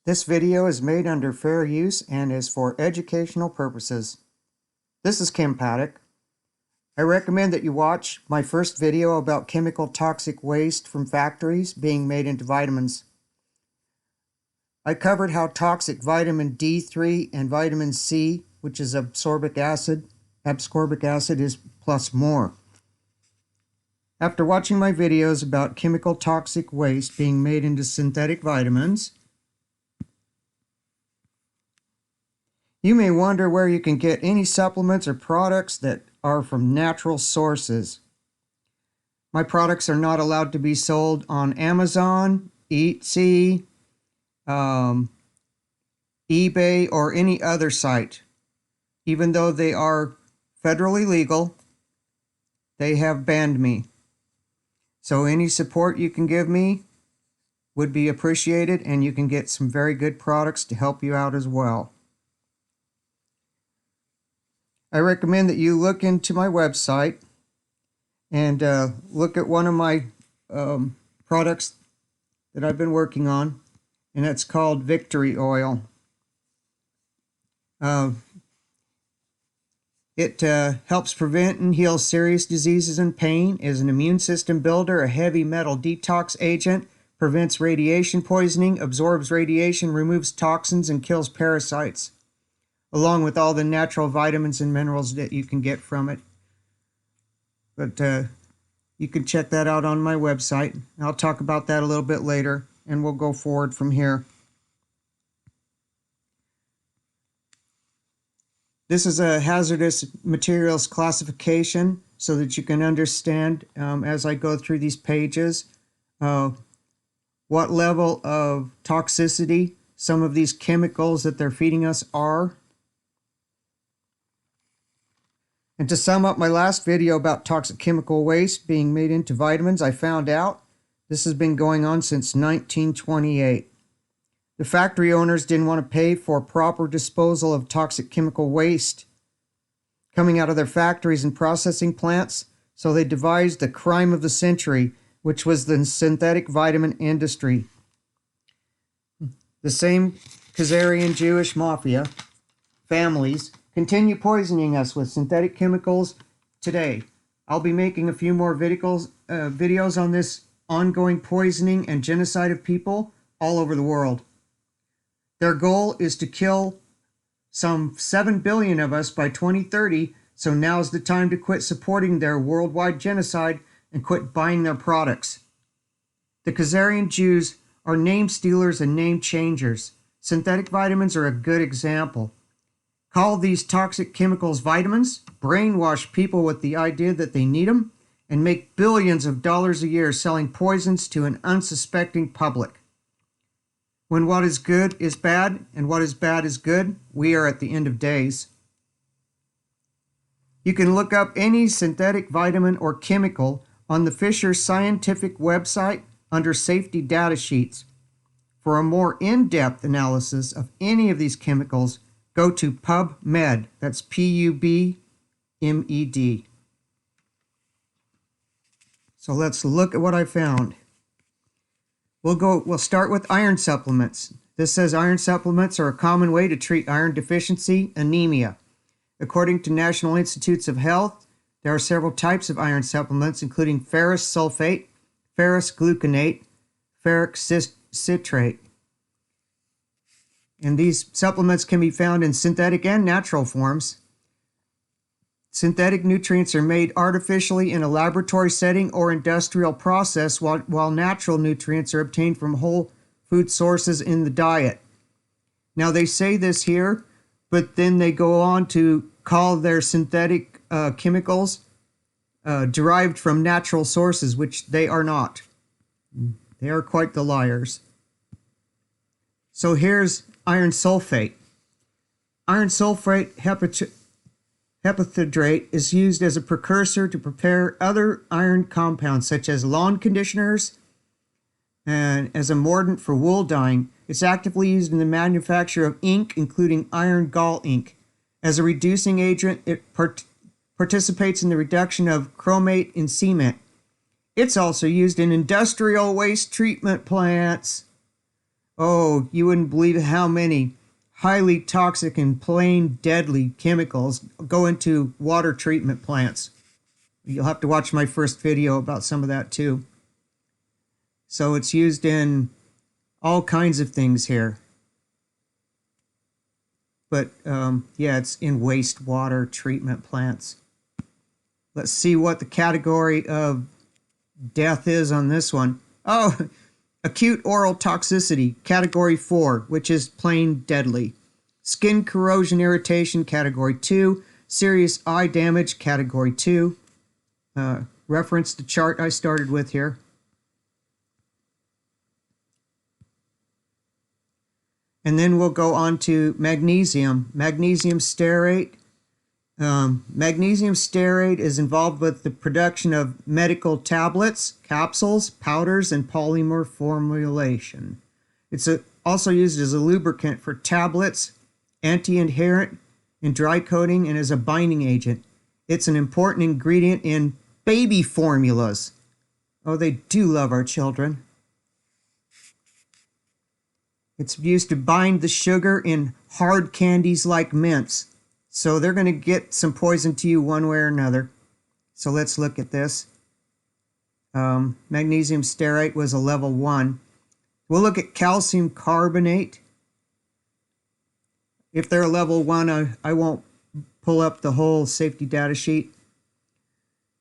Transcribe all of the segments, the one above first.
This video is made under fair use and is for educational purposes. This is Kim Paddock. I recommend that you watch my first video about chemical toxic waste from factories being made into vitamins. I covered how toxic vitamin D3 and vitamin C, which is ascorbic acid, is plus more. After watching my videos about chemical toxic waste being made into synthetic vitamins, you may wonder where you can get any supplements or products that are from natural sources. My products are not allowed to be sold on Amazon, Etsy, eBay, or any other site. Even though they are federally legal, they have banned me. So any support you can give me would be appreciated, and you can get some very good products to help you out as well. I recommend that you look into my website and look at one of my products that I've been working on, and that's called Victory Oil. It helps prevent and heal serious diseases and pain, is an immune system builder, a heavy metal detox agent, prevents radiation poisoning, absorbs radiation, removes toxins, and kills parasites, along with all the natural vitamins and minerals that you can get from it. But you can check that out on my website. I'll talk about that a little bit later, and we'll go forward from here. This is a hazardous materials classification so that you can understand, as I go through these pages, what level of toxicity some of these chemicals that they're feeding us are. And to sum up my last video about toxic chemical waste being made into vitamins, I found out this has been going on since 1928. The factory owners didn't want to pay for proper disposal of toxic chemical waste coming out of their factories and processing plants, so they devised the crime of the century, which was the synthetic vitamin industry. The same Kaz.arian Jewish Mafia families continue poisoning us with synthetic chemicals today. I'll be making a few more videos on this ongoing poisoning and genocide of people all over the world. Their goal is to kill some 7 billion of us by 2030, so now's the time to quit supporting their worldwide genocide and quit buying their products. The Kaz.arian Jews are name stealers and name changers. Synthetic vitamins are a good example. Call these toxic chemicals vitamins, brainwash people with the idea that they need them, and make billions of dollars a year selling poisons to an unsuspecting public. When what is good is bad and what is bad is good, we are at the end of days. You can look up any synthetic vitamin or chemical on the Fisher Scientific website under Safety Data Sheets. For a more in-depth analysis of any of these chemicals, go to PubMed. That's PUBMED. So let's look at what I found. We'll start with iron supplements. This says iron supplements are a common way to treat iron deficiency anemia. According to National Institutes of Health, there are several types of iron supplements, including ferrous sulfate, ferrous gluconate, ferric citrate. And these supplements can be found in synthetic and natural forms. Synthetic nutrients are made artificially in a laboratory setting or industrial process, while natural nutrients are obtained from whole food sources in the diet. Now they say this here, but then they go on to call their synthetic chemicals derived from natural sources, which they are not. They are quite the liars. So here's iron sulfate. Iron sulfate hepathidrate is used as a precursor to prepare other iron compounds such as lawn conditioners and as a mordant for wool dyeing. It's actively used in the manufacture of ink, including iron gall ink. As a reducing agent, it participates in the reduction of chromate in cement. It's also used in industrial waste treatment plants. Oh, you wouldn't believe how many highly toxic and plain deadly chemicals go into water treatment plants. You'll have to watch my first video about some of that too. So it's used in all kinds of things here. But yeah, it's in wastewater treatment plants. Let's see what the category of death is on this one. Oh, acute oral toxicity, category 4, which is plain deadly. Skin corrosion irritation, category 2. Serious eye damage, category 2. Reference the chart I started with here. And then we'll go on to magnesium. Magnesium stearate. Magnesium stearate is involved with the production of medical tablets, capsules, powders, and polymer formulation. It's also used as a lubricant for tablets, anti-adherent, and dry coating, and as a binding agent. It's an important ingredient in baby formulas. Oh, they do love our children. It's used to bind the sugar in hard candies like mints. So they're going to get some poison to you one way or another. So let's look at this. Magnesium stearate was a level 1. We'll look at calcium carbonate. If they're a level 1, I won't pull up the whole safety data sheet.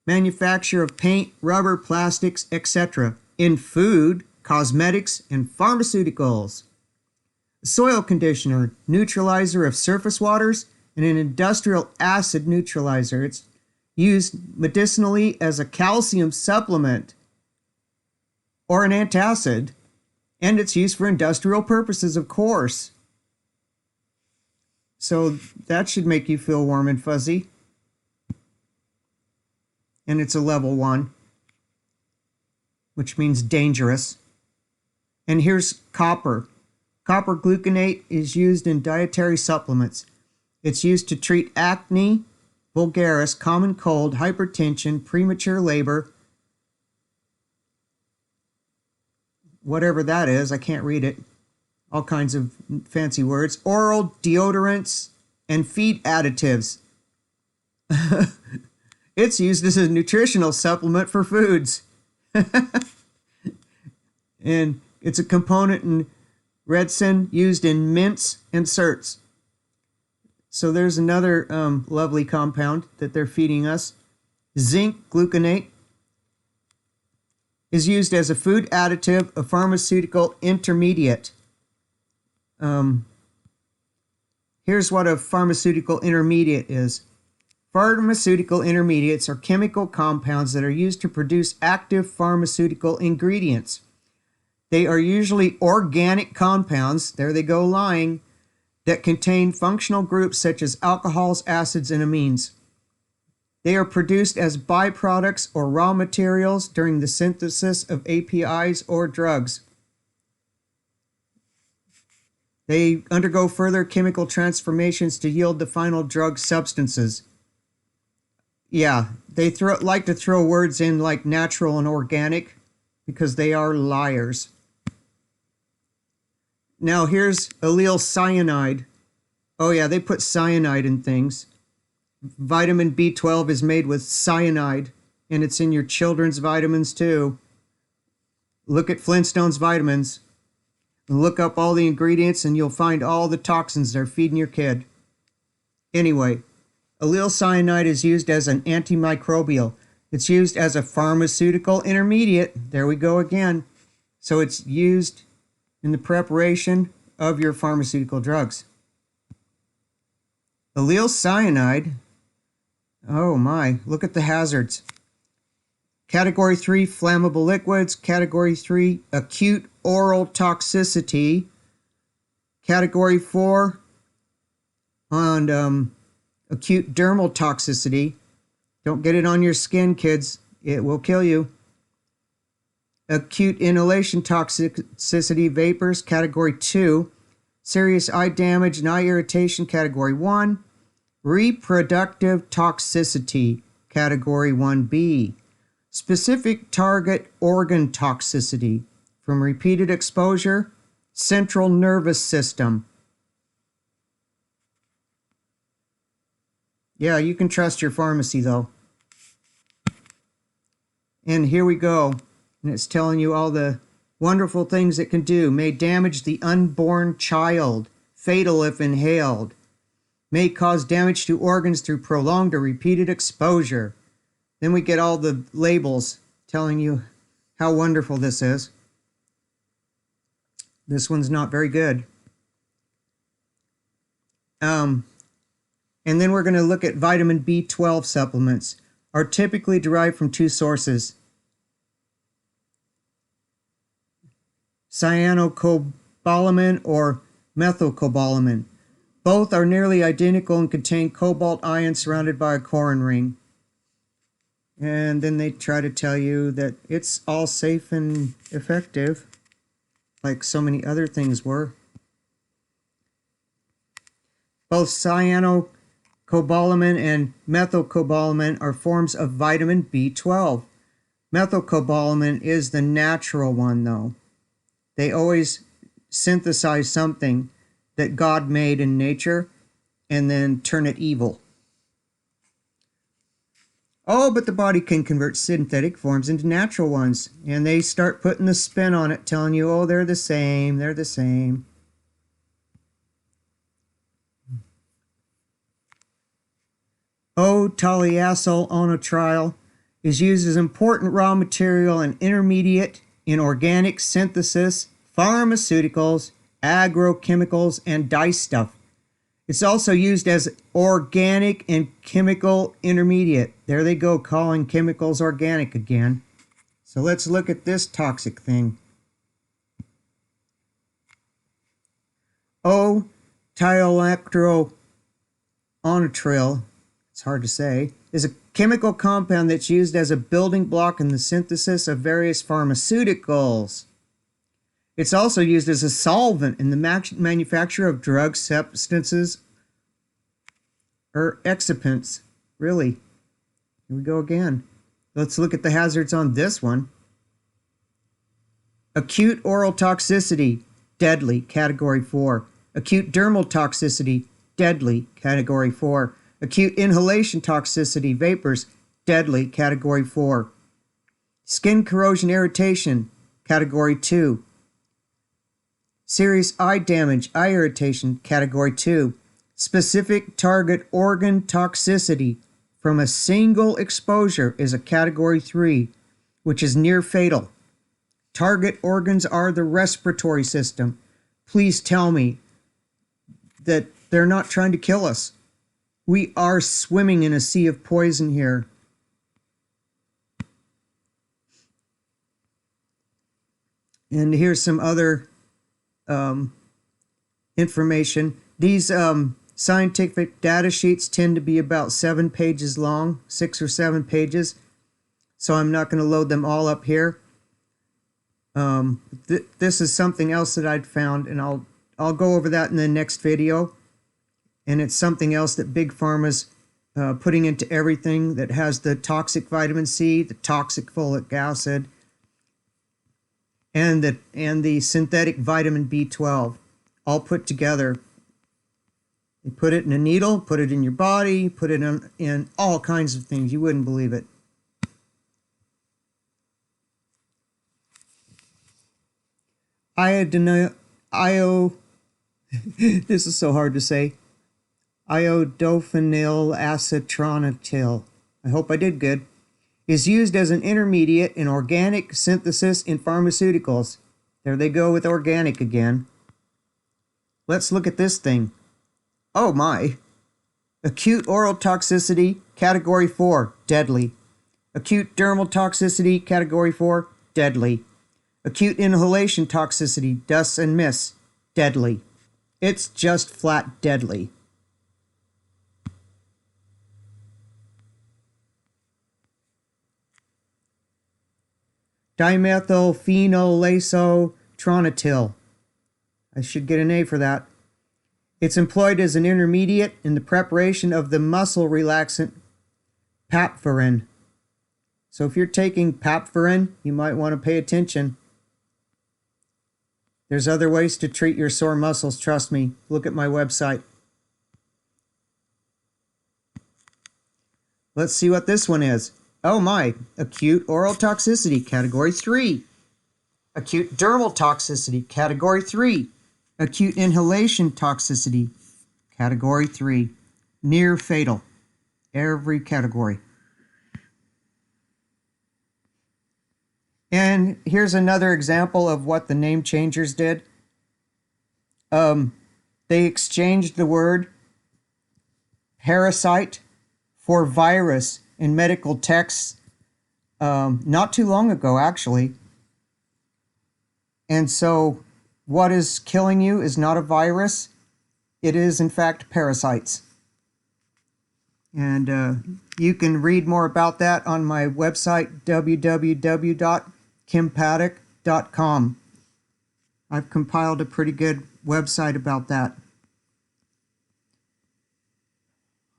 Manufacture of paint, rubber, plastics, etc. in food, cosmetics, and pharmaceuticals. Soil conditioner, neutralizer of surface waters, and an industrial acid neutralizer. It's used medicinally as a calcium supplement or an antacid, and it's used for industrial purposes, of course. So that should make you feel warm and fuzzy. And it's a level 1, which means dangerous. And here's copper. Copper gluconate is used in dietary supplements. It's used to treat acne vulgaris, common cold, hypertension, premature labor, whatever that is, I can't read it, all kinds of fancy words, oral deodorants, and feed additives. It's used as a nutritional supplement for foods. And it's a component in resin used in mints and certs. So there's another lovely compound that they're feeding us. Zinc gluconate is used as a food additive, a pharmaceutical intermediate. Here's what a pharmaceutical intermediate is. Pharmaceutical intermediates are chemical compounds that are used to produce active pharmaceutical ingredients. They are usually organic compounds, there they go lying, that contain functional groups such as alcohols, acids, and amines. They are produced as byproducts or raw materials during the synthesis of APIs or drugs. They undergo further chemical transformations to yield the final drug substances. Yeah, they like to throw words in like natural and organic because they are liars. Now here's allyl cyanide. Oh yeah, they put cyanide in things. Vitamin B12 is made with cyanide, and it's in your children's vitamins too. Look at Flintstone's vitamins. Look up all the ingredients and you'll find all the toxins they're feeding your kid. Anyway, allyl cyanide is used as an antimicrobial. It's used as a pharmaceutical intermediate. There we go again. So it's used in the preparation of your pharmaceutical drugs. Allyl cyanide, oh my, look at the hazards. Category 3, flammable liquids. Category 3, acute oral toxicity. Category 4, on acute dermal toxicity. Don't get it on your skin, kids. It will kill you. Acute inhalation toxicity, vapors, category 2. Serious eye damage and eye irritation, category 1. Reproductive toxicity, category 1B. Specific target organ toxicity from repeated exposure, central nervous system. Yeah, you can trust your pharmacy though. And here we go. And it's telling you all the wonderful things it can do. May damage the unborn child, fatal if inhaled. May cause damage to organs through prolonged or repeated exposure. Then we get all the labels telling you how wonderful this is. This one's not very good. And then we're going to look at vitamin B12 supplements. Are typically derived from two sources: cyanocobalamin or methylcobalamin. Both are nearly identical and contain cobalt ions surrounded by a corin ring. And then they try to tell you that it's all safe and effective, like so many other things were. Both cyanocobalamin and methylcobalamin are forms of vitamin B12. Methylcobalamin is the natural one, though. They always synthesize something that God made in nature and then turn it evil. Oh, but the body can convert synthetic forms into natural ones, and they start putting the spin on it, telling you, oh, they're the same, they're the same. O-tolyacyl onotriol is used as important raw material and intermediate in organic synthesis, pharmaceuticals, agrochemicals, and dye stuff. It's also used as organic and chemical intermediate. There they go, calling chemicals organic again. So let's look at this toxic thing. O-tolyacyl onotriol, it's hard to say, is a chemical compound that's used as a building block in the synthesis of various pharmaceuticals. It's also used as a solvent in the manufacture of drug substances or excipients. Really. Here we go again. Let's look at the hazards on this one. Acute oral toxicity, deadly, category 4. Acute dermal toxicity, deadly, category 4. Acute inhalation toxicity, vapors, deadly, category 4. Skin corrosion irritation, category 2. Serious eye damage, eye irritation, category 2. Specific target organ toxicity from a single exposure is a category 3, which is near fatal. Target organs are the respiratory system. Please tell me that they're not trying to kill us. We are swimming in a sea of poison here. And here's some other information. These scientific data sheets tend to be about 7 pages long, 6 or 7 pages. So I'm not going to load them all up here. This is something else that I'd found, and I'll go over that in the next video. And it's something else that Big Pharma's putting into everything that has the toxic vitamin C, the toxic folic acid, and the synthetic vitamin B12, all put together. They put it in a needle, put it in your body, put it in all kinds of things. You wouldn't believe it. This is so hard to say. Iodophenyl acetonitrile, I hope I did good, is used as an intermediate in organic synthesis in pharmaceuticals. There they go with organic again. Let's look at this thing. Oh my. Acute oral toxicity, category 4, deadly. Acute dermal toxicity, category 4, deadly. Acute inhalation toxicity, dust and mist, deadly. It's just flat deadly. Dimethylphenolacetronitrile. I should get an A for that. It's employed as an intermediate in the preparation of the muscle relaxant papvarin. So if you're taking papvarin, you might want to pay attention. There's other ways to treat your sore muscles, trust me. Look at my website. Let's see what this one is. Oh my, acute oral toxicity, category 3. Acute dermal toxicity, category 3. Acute inhalation toxicity, category 3. Near fatal, every category. And here's another example of what the name changers did. They exchanged the word parasite for virus in medical texts not too long ago, actually. And so what is killing you is not a virus. It is, in fact, parasites. And you can read more about that on my website, www.kimpaddock.com. I've compiled a pretty good website about that.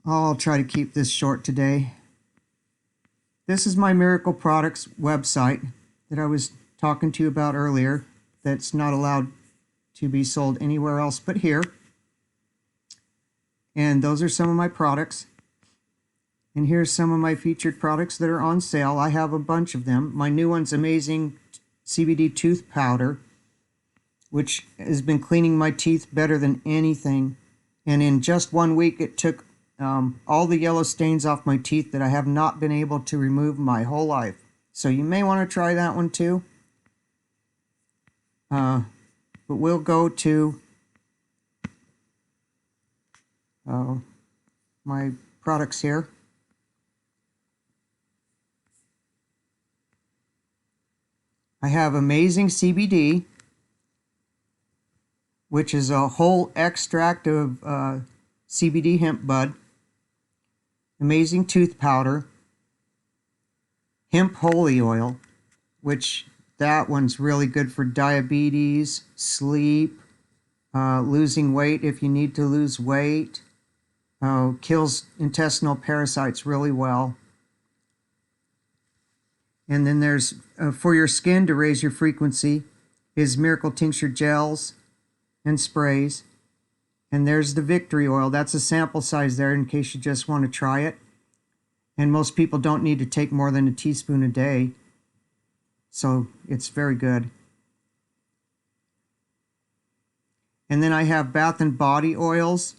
I'll try to keep this short today. This is my Miracle Products website that I was talking to you about earlier, that's not allowed to be sold anywhere else but here. And those are some of my products. And here's some of my featured products that are on sale. I have a bunch of them. My new one's Amazing CBD Tooth Powder, which has been cleaning my teeth better than anything. And in just 1 week, it took all the yellow stains off my teeth that I have not been able to remove my whole life. So you may want to try that one too. But we'll go to my products here. I have Amazing CBD, which is a whole extract of CBD hemp bud. Amazing Tooth Powder. Hemp Holy Oil, which that one's really good for diabetes, sleep, losing weight if you need to lose weight. Kills intestinal parasites really well. And then there's, for your skin to raise your frequency, is Miracle Tincture Gels and Sprays. And there's the Victory Oil. That's a sample size there in case you just want to try it. And most people don't need to take more than a teaspoon a day. So it's very good. And then I have Bath and Body Oils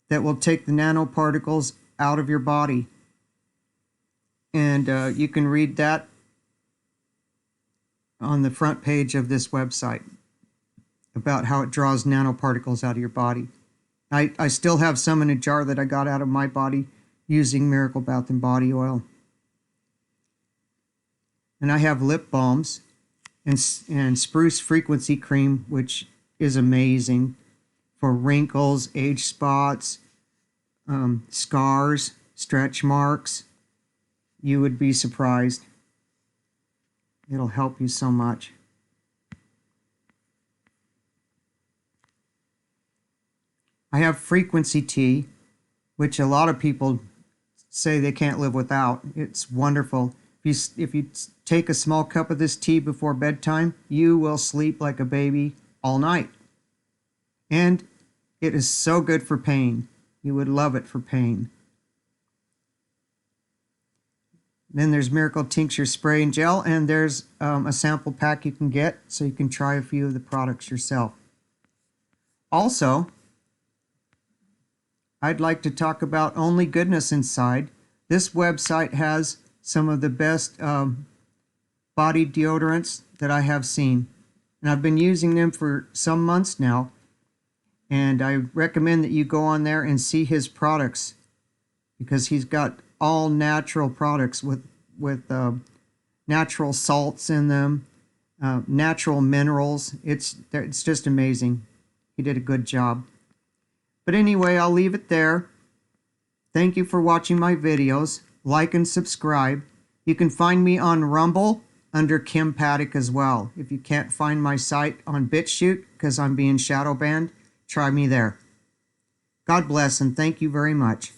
that will take the nanoparticles out of your body. And you can read that on the front page of this website about how it draws nanoparticles out of your body. I still have some in a jar that I got out of my body using Miracle Bath and Body Oil. And I have lip balms and Spruce Frequency Cream, which is amazing for wrinkles, age spots, scars, stretch marks. You would be surprised. It'll help you so much. I have Frequency Tea, which a lot of people say they can't live without. It's wonderful. If you take a small cup of this tea before bedtime, you will sleep like a baby all night. And it is so good for pain. You would love it for pain. Then there's Miracle Tincture Spray and Gel, and there's a sample pack you can get so you can try a few of the products yourself. Also, I'd like to talk about Only Goodness Inside. This website has some of the best body deodorants that I have seen. And I've been using them for some months now. And I recommend that you go on there and see his products, because he's got all natural products with natural salts in them, natural minerals. It's just amazing. He did a good job. But anyway, I'll leave it there. Thank you for watching my videos. Like and subscribe. You can find me on Rumble under Kim Paddock as well. If you can't find my site on BitChute because I'm being shadow banned, try me there. God bless and thank you very much.